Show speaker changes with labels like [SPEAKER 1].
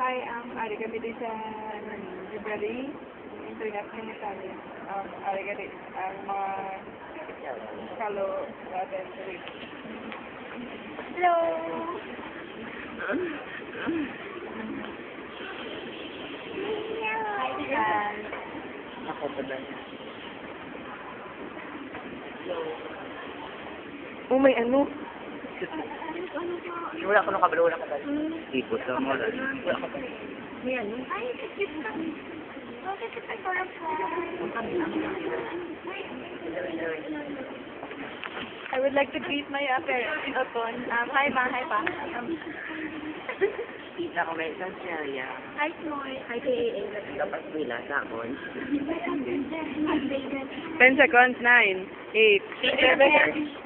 [SPEAKER 1] Hi, ari kami din sa library, internet kami sabi. Ari kami, ang mga kalo natin sa week. Hello! Hi, guys!
[SPEAKER 2] Ako pa ba?
[SPEAKER 1] Oh, may ano?
[SPEAKER 2] Wala ko nung kabalo, wala ka ba? Ipot lang mo lang. Wala ka ba?
[SPEAKER 1] May ano?
[SPEAKER 3] Ay, cute ka. Bakit kita parang
[SPEAKER 1] I would like to greet my parents in Oton. Hi, ma. Hi, pa.
[SPEAKER 2] Kita ko may isang serya.
[SPEAKER 3] Hi, Snoy. Hi, KAA.
[SPEAKER 2] Dapat nila sa akin.
[SPEAKER 1] 10 seconds, 9, 8, 7,